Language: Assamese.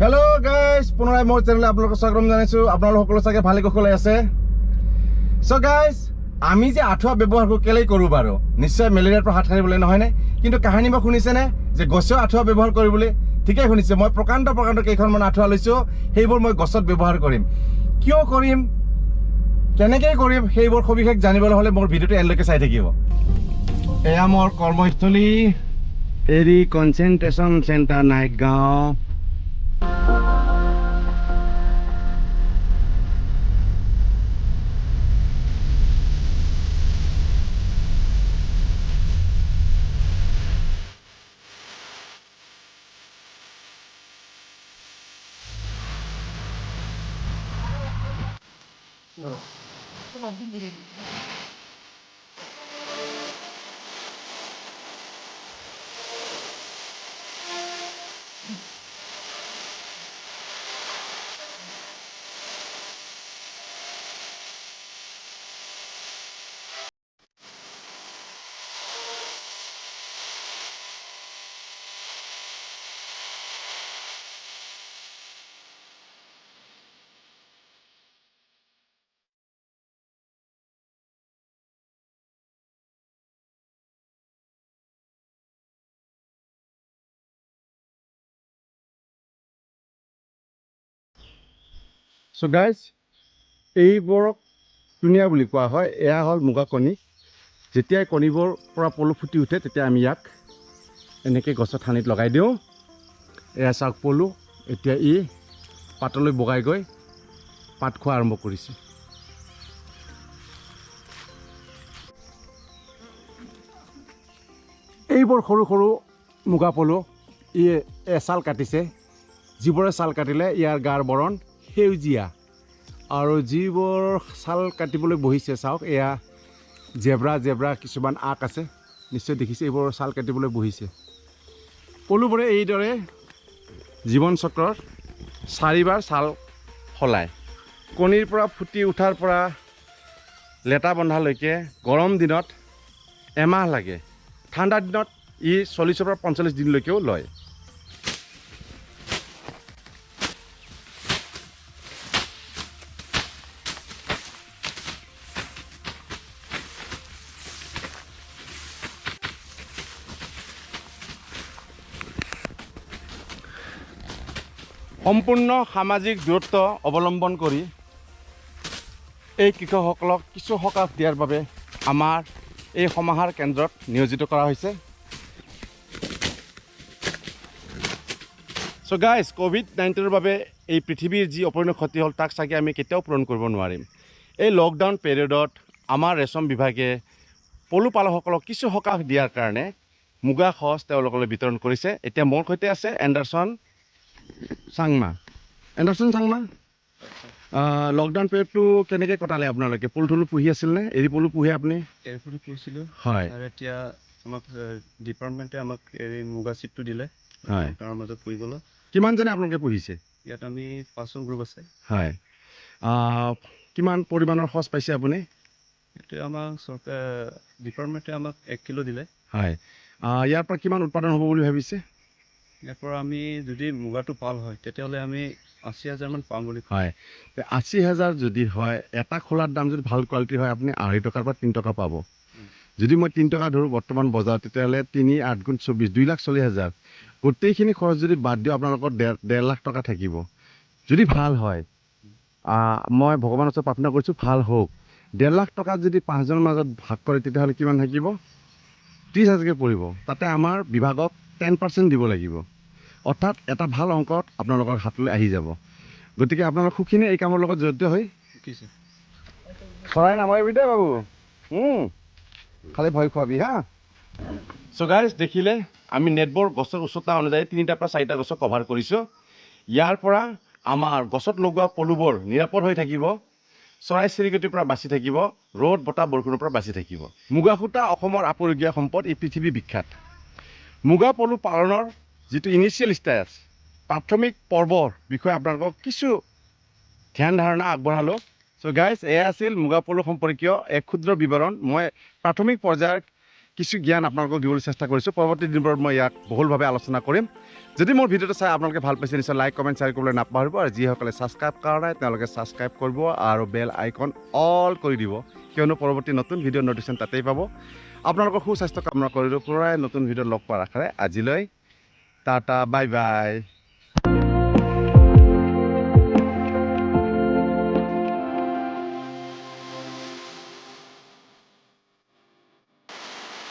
हेलो गाइस पुनराय मोर चैनेल आपलोक स्वागतम जानाइछु आपनालोक सकलो सागे भाले कुशले আছে सो गाइस আমি যে আঠুৱা ব্যৱহাৰ কেলেই কৰো বাৰু নিশ্চয় মেলেৰিয়াৰ পৰা হাত সাৰিবলৈ নহয় নে কিন্তু কাহিনী বা শুনিছে নে যে গছৰ আঠুৱা ব্যৱহাৰ কৰিবলৈ ঠিকই শুনিছে মই প্ৰকাণ্ড কেইখনমান আঠুৱা লৈছো সেইবোৰ মই গছত ব্যৱহাৰ কৰিম কিয় কৰিম কেনেকৈ কৰিম সেইবোৰ সবিশেষ জানিবলৈ হলে মোৰ ভিডিওটো এন্ডলৈকে চাই থাকিব এয়া মোৰ কৰ্মস্থলী এৰি কনচেন্ট্ৰেচন চেণ্টাৰ নাইগাঁও So guys, এইবোৰক টুনিয়া বুলি কোৱা হয় এয়া হ'ল মুগা কণী যেতিয়া কণীবোৰ পৰা পলু ফুটি উঠে তেতিয়া আমি ইয়াক এনেকৈ গছৰ ঠানিত লগাই দিওঁ এয়া চাওক পলু এতিয়া ই পাতলৈ বগাই গৈ পাত খোৱা আৰম্ভ কৰিছে এইবোৰ সৰু সৰু মুগা পলু ই এছাল কাটিছে যিবোৰে ছাল কাটিলে ইয়াৰ গাৰ বৰণ সেউজীয়া আৰু যিবোৰ ছাল কাটিবলৈ বহিছে চাওক এয়া জেব্ৰা কিছুমান আক আছে নিশ্চয় দেখিছে এইবোৰ ছাল কাটিবলৈ বহিছে পলুবোৰে এইদৰে জীৱন চক্ৰৰ 4বাৰ ছাল সলায় কণীৰ পৰা ফুটি উঠাৰ পৰা লেটা বন্ধালৈকে গৰম দিনত এমাহ লাগে ঠাণ্ডা দিনত ই 40 পৰা 45 দিনলৈকেও লয় সম্পূৰ্ণ সামাজিক দূৰত্ব অৱলম্বন কৰি এই কৃষকসকলক কিছু সকাহ দিয়াৰ বাবে আমাৰ এই সমাহাৰ কেন্দ্ৰত নিয়োজিত কৰা হৈছে সো গাইজ কোভিড-19ৰ বাবে এই পৃথিৱীৰ যি অপূৰ্ণ ক্ষতি হ'ল তাক চাগে আমি কেতিয়াও পূৰণ কৰিব নোৱাৰিম এই লকডাউন পিৰিয়ডত আমাৰ ৰেশম বিভাগে পলু পালকসকলক কিছু সকাহ দিয়াৰ কাৰণে মুগা খচ তেওঁলোকলৈ বিতৰণ কৰিছে এতিয়া মোৰ সৈতে আছে এণ্ডাৰছন চাংমা লকডাউন পিৰিয়ডটো কেনেকৈ কটালে আপোনালোকে পলু পুহি আছিল নে এৰি পলু পুহি আপুনি এৰি পলু পুহিছিলোঁ হয় আৰু এতিয়া আমাক ডিপাৰ্টমেণ্টে আমাক এৰি মুগা চিটটো দিলে হয় তাৰ মাজত পুহিবলৈ কিমানজনে আপোনালোকে পুহিছে ইয়াত আমি 5জন গ্ৰুপ আছে হয় কিমান পৰিমাণৰ খৰচ পাইছে আপুনি এতিয়া আমাক চৰকাৰে ডিপাৰ্টমেণ্টে আমাক 1 কিলো দিলে হয় ইয়াৰ পৰা কিমান উৎপাদন হ'ব বুলি ভাবিছে ইয়াৰ পৰা আমি যদি মুগাটো পাল হয় তেতিয়াহ'লে আমি 80,000 মান পাম বুলি হয় 80,000 যদি হয় এটা খোলাৰ দাম যদি ভাল কোৱালিটিৰ হয় আপুনি 2.5 টকাৰ পৰা 3 টকা পাব যদি মই 3 টকা ধৰোঁ বৰ্তমান বজাৰত তেতিয়াহ'লে 3 8 গুণ 24 2,40,000 গোটেইখিনি খৰচ যদি বাদ দিওঁ আপোনালোকৰ 1.5 লাখ টকা থাকিব যদি ভাল হয় মই ভগৱানৰ ওচৰত প্ৰাৰ্থনা কৰিছোঁ ভাল হওক 1.5 লাখ টকা যদি 5জনৰ মাজত ভাগ কৰে তেতিয়াহ'লে কিমান থাকিব 30,000কৈ পৰিব তাতে আমাৰ বিভাগক 10% দিব লাগিব অৰ্থাৎ এটা ভাল অংকত আপোনালোকৰ হাতলৈ আহি যাব গতিকে আপোনালোক সুখীনে এই কামৰ লগত জড়িত হৈ শিকিছে চৰাই নামাৰিবি দেই বাবু খালি ভয় খোৱাবি হা সো গাইজ দেখিলে আমি নেটবোৰ গছৰ উচ্চতা অনুযায়ী 3টা পৰা 4টা গছক কভাৰ কৰিছোঁ ইয়াৰ পৰা আমাৰ গছত লগোৱা পলুবোৰ নিৰাপদ হৈ থাকিব চৰাই চিৰিকটিৰ পৰা বাচি থাকিব ৰ'দ বতাহ বৰষুণৰ পৰা বাচি থাকিব মুগা সূতা অসমৰ আপুৰুগীয়া সম্পদ এই পৃথিৱী বিখ্যাত মুগা পলু পালনৰ যিটো ইনিচিয়েল ষ্টেজ প্ৰাথমিক পৰ্বৰ বিষয়ে আপোনালোকক কিছু ধ্যান ধাৰণা আগবঢ়ালোঁ সো গাইজ এয়া আছিল মুগা পলু সম্পৰ্কীয় এক ক্ষুদ্ৰ বিৱৰণ মই প্ৰাথমিক পৰ্যায়ৰ কিছু জ্ঞান আপোনালোকক দিবলৈ চেষ্টা কৰিছোঁ। পৰৱৰ্তী দিনবোৰত মই ইয়াক বহুলভাৱে আলোচনা কৰিম। যদি মোৰ ভিডিঅ'টো চাই আপোনালোকে ভাল পাইছে নিশ্চয় লাইক কমেণ্ট শ্বেয়াৰ কৰিবলৈ নাপাহৰিব আৰু যিসকলে ছাবস্ক্ৰাইব কৰা নাই তেওঁলোকে ছাবস্ক্ৰাইব কৰিব আৰু বেল আইকন অল কৰি দিব, কিয়নো পৰৱৰ্তী নতুন ভিডিঅ' নটিফিকেশ্যন তাতেই পাব। আপোনালোকৰ সুস্বাস্থ্য কামনা কৰিলোঁ পৰাই নতুন ভিডিঅ'ত লগ পোৱাৰ আশাৰে আজিলৈ টাটা বাই বাই।